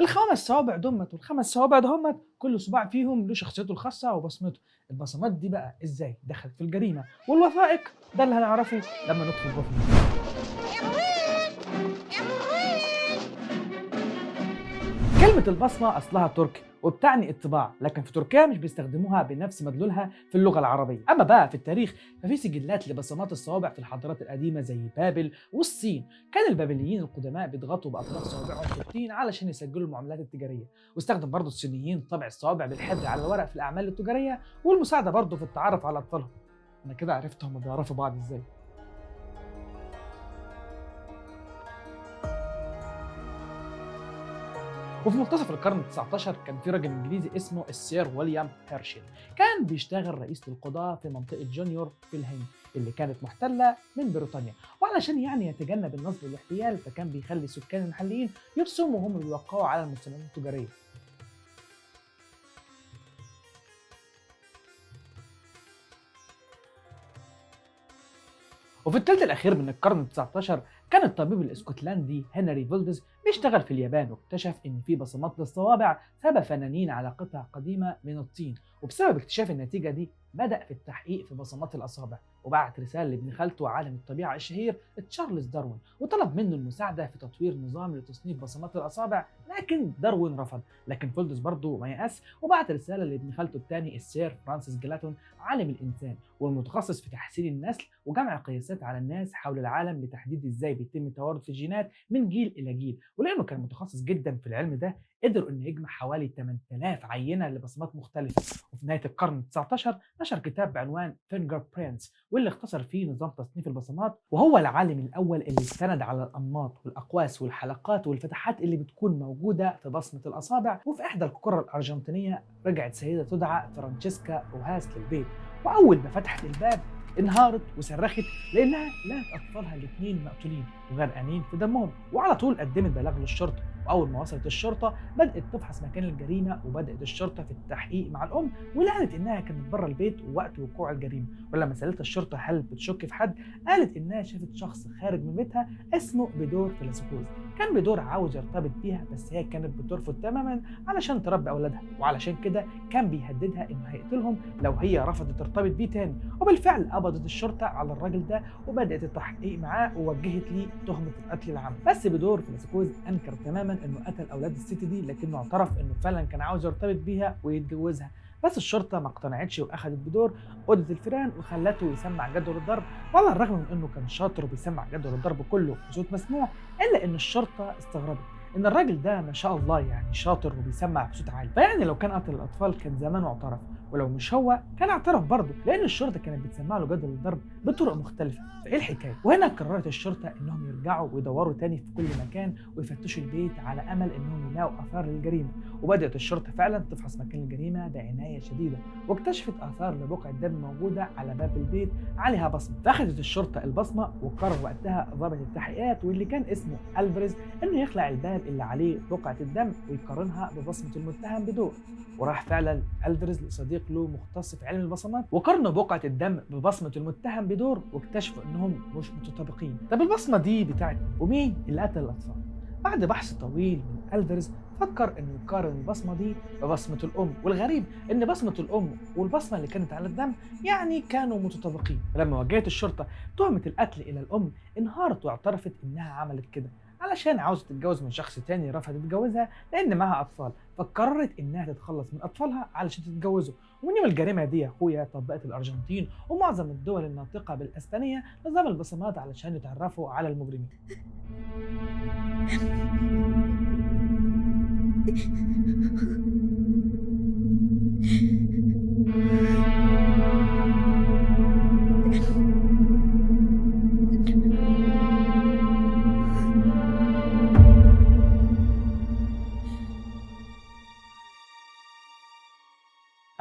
الخمس صوابع دُمّة والخمس صوابع دهُمّة كل صباع فيهم له شخصيته الخاصة وبصمته. البصمات دي بقى إزاي دخلت في الجريمة والوثائق؟ ده اللي هنعرفه لمّا ندخل جوه في الموضوع. كلمة البصمة أصلها تركي وبتعني الطباع، لكن في تركيا مش بيستخدموها بنفس مدلولها في اللغة العربية. أما بقى في التاريخ ففي سجلات لبصمات الصوابع في الحضارات القديمة زي بابل والصين. كان البابليين القدماء بيضغطوا بأطراف صوابعهم في الطين علشان يسجلوا المعاملات التجارية، واستخدم برضه الصينيين طبع الصوابع بالحبر على الورق في الأعمال التجارية والمساعدة برضه في التعرف على أطفالهم. أنا كده عرفت هما بيعرفوا بعض إزاي. وفي منتصف القرن ال19 كان في راجل انجليزي اسمه السير ويليام هيرشل. كان بيشتغل رئيس للقضاة في منطقة جونيور في الهند اللي كانت محتلة من بريطانيا، وعلشان يعني يتجنب النصب والاحتيال فكان بيخلي السكان المحليين يرسموا وهم بيوقعوا على المستندات التجارية. وفي الثلث الأخير من القرن ال19 كان الطبيب الاسكتلندي هنري فولدز بيشتغل في اليابان، واكتشف إن في بصمات للصوابع سبب فنانين على قطع قديمة من الطين. وبسبب اكتشاف النتيجة دي بدأ في التحقيق في بصمات الأصابع، وبعت رسالة لابن خالته عالم الطبيعة الشهير تشارلز داروين، وطلب منه المساعدة في تطوير نظام لتصنيف بصمات الأصابع. لكن داروين رفض، لكن فولدز برضه ما يأس وبعت رسالة لابن خالته الثاني السير فرانسيس جلاتون عالم الإنسان والمتخصص في تحسين النسل وجمع قياسات على الناس حول العالم لتحديد ازاي بيتم توارث الجينات من جيل الى جيل. ولانه كان متخصص جدا في العلم ده قدر انه يجمع حوالي 8000 عينه لبصمات مختلفه. وفي نهايه القرن ال19 نشر كتاب بعنوان فينجر برينتس، واللي اختصر فيه نظام تصنيف البصمات، وهو العالم الاول اللي استند على الانماط والاقواس والحلقات والفتحات اللي بتكون موجوده في بصمه الاصابع. وفي احدى القرى الارجنتينيه رجعت سيده تدعى فرانشيسكا روهاس للبيت، واول ما فتحت الباب انهارت وصرخت لانها لقت اطفالها الاثنين مقتولين وغرقانين في دمهم، وعلى طول قدمت بلاغ للشرطه. واول ما وصلت الشرطه بدات تفحص مكان الجريمه، وبدات الشرطه في التحقيق مع الام، ولقت انها كانت بره البيت وقت وقوع الجريمه. ولما سالت الشرطه هل بتشك في حد، قالت انها شافت شخص خارج من بيتها اسمه بيدور فيلسوفوس. كان بيدور عاوز يرتبط بيها بس هي كانت بترفض تماما علشان تربي اولادها، وعلشان كده كان بيهددها انه هيقتلهم لو هي رفضت ترتبط بيه تاني. وبالفعل قبضت الشرطه على الراجل ده وبدات التحقيق معاه ووجهت ليه تهمه القتل العمد. بس بيدور فيلسوفوس انكر تماما انه قتل اولاد الست دي، لكنه اعترف انه فعلا كان عاوز يرتبط بيها ويتجوزها. بس الشرطه ما اقتنعتش واخذت بيدور اوضه الفيران وخلته يسمع جدول الضرب. وعلى الرغم من انه كان شاطر وبيسمع جدول الضرب كله بصوت مسموع، الا ان الشرطه استغربت ان الراجل ده ما شاء الله يعني شاطر وبيسمع بصوت عالي، فيعني لو كان قتل الاطفال كان زمانه اعترف، ولو مش هو كان اعترف برضه، لان الشرطه كانت بتسمع له جدول الضرب بطرق مختلفه. فايه الحكايه؟ وهنا قررت الشرطه انهم يرجعوا ويدوروا تاني في كل مكان ويفتشوا البيت على امل انهم يلاقوا اثار للجريمه. وبدات الشرطه فعلا تفحص مكان الجريمه بعنايه شديده، واكتشفت اثار لبقعه دم موجوده على باب البيت عليها بصمه. فاخذت الشرطه البصمه، وقرر وقتها ضابط التحقيقات واللي كان اسمه الفاريز انه يخلع الباب اللي عليه بقعه الدم ويقارنها ببصمه المتهم بدور. وراح فعلا الفاريز لصديق له مختص في علم البصمات وقارنوا بقعه الدم ببصمه المتهم بدور، واكتشفوا انهم مش متطابقين. طب البصمه دي بتاعت ومين اللي قتل الاطفال؟ بعد بحث طويل من الفاريز فكر انه يقارن البصمه دي ببصمه الام، والغريب ان بصمه الام والبصمه اللي كانت على الدم يعني كانوا متطابقين. لما وجهت الشرطه تهمه القتل الى الام انهارت واعترفت انها عملت كده علشان عاوزه تتجوز من شخص تاني رفض تتجوزها لان معاها اطفال، فقررت انها تتخلص من اطفالها علشان تتجوزه. ومن يوم الجريمه دي يا اخويا طبقت الارجنتين ومعظم الدول الناطقه بالاسبانيه نظام البصمات علشان يتعرفوا على المجرمين.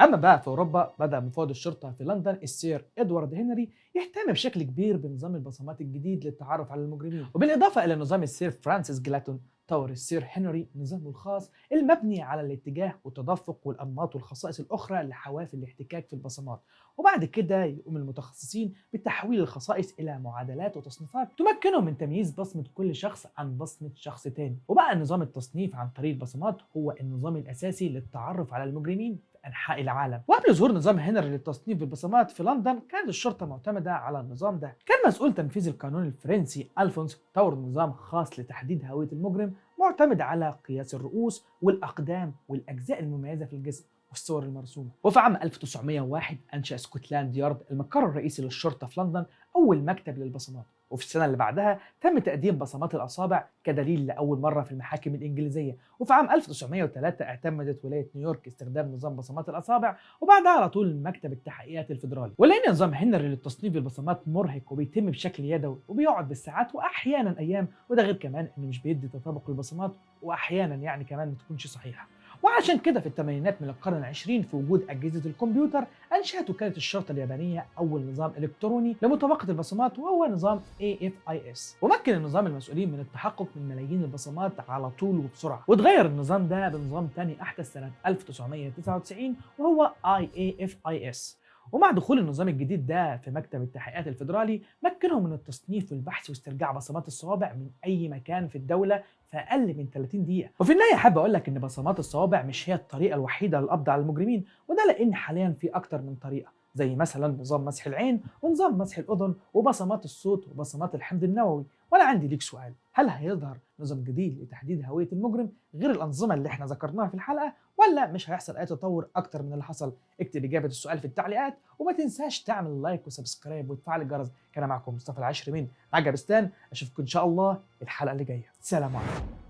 اما بقى في اوروبا بدا مفوض الشرطه في لندن السير ادوارد هنري يهتم بشكل كبير بنظام البصمات الجديد للتعرف على المجرمين، وبالاضافه الى نظام السير فرانسيس جلاتون طور السير هنري نظامه الخاص المبني على الاتجاه والتدفق والانماط والخصائص الاخرى لحواف الاحتكاك في البصمات. وبعد كده يقوم المتخصصين بتحويل الخصائص الى معادلات وتصنيفات تمكنهم من تمييز بصمه كل شخص عن بصمه شخص تاني. وبقى نظام التصنيف عن طريق البصمات هو النظام الاساسي للتعرف على المجرمين أنحاء العالم. وقبل ظهور نظام هنري للتصنيف بالبصمات في لندن كانت الشرطة معتمدة على النظام ده. كان مسؤول تنفيذ القانون الفرنسي ألفونس طور نظام خاص لتحديد هوية المجرم معتمد على قياس الرؤوس والأقدام والأجزاء المميزة في الجسم والصور المرسومة. وفي عام 1901 أنشأ اسكتلاند يارد المقر الرئيسي للشرطة في لندن أول مكتب للبصمات. وفي السنة اللي بعدها تم تقديم بصمات الأصابع كدليل لأول مرة في المحاكم الإنجليزية. وفي عام 1903 اعتمدت ولاية نيويورك استخدام نظام بصمات الأصابع، وبعدها على طول مكتب التحقيقات الفيدرالي. ولأن نظام هنري للتصنيف بالبصمات مرهق وبيتم بشكل يدوي وبيقعد بالساعات وأحيانا أيام، وده غير كمان إنه مش بيدي تطابق للبصمات وأحيانا يعني كمان ما تكونش صحيحة. وعشان كده في الثمانينات من القرن العشرين في وجود أجهزة الكمبيوتر أنشأت وكالة الشرطة اليابانية أول نظام إلكتروني لمطابقة البصمات وهو نظام AFIS، ومكن النظام المسؤولين من التحقق من ملايين البصمات على طول وبسرعة. وتغير النظام ده بنظام تاني أحدث سنة 1999 وهو IAFIS. ومع دخول النظام الجديد ده في مكتب التحقيقات الفيدرالي مكنهم من التصنيف والبحث واسترجاع بصمات الصوابع من أي مكان في الدولة في أقل من 30 دقيقة. وفي النهاية حابب أقول لك إن بصمات الصوابع مش هي الطريقة الوحيدة للقبض على المجرمين، وده لأن حاليا في أكتر من طريقة زي مثلا نظام مسح العين ونظام مسح الأذن وبصمات الصوت وبصمات الحمض النووي. وأنا عندي ليك سؤال، هل هيظهر نظام جديد لتحديد هوية المجرم غير الأنظمة اللي احنا ذكرناها في الحلقة، ولا مش هيحصل أي تطور أكتر من اللي حصل؟ اكتب إجابة السؤال في التعليقات، وما تنساش تعمل لايك وسبسكرايب وتفعل الجرس. كان معكم مصطفى العشري من عجبستان، أشوفكم إن شاء الله الحلقة اللي جاية. سلام عليكم.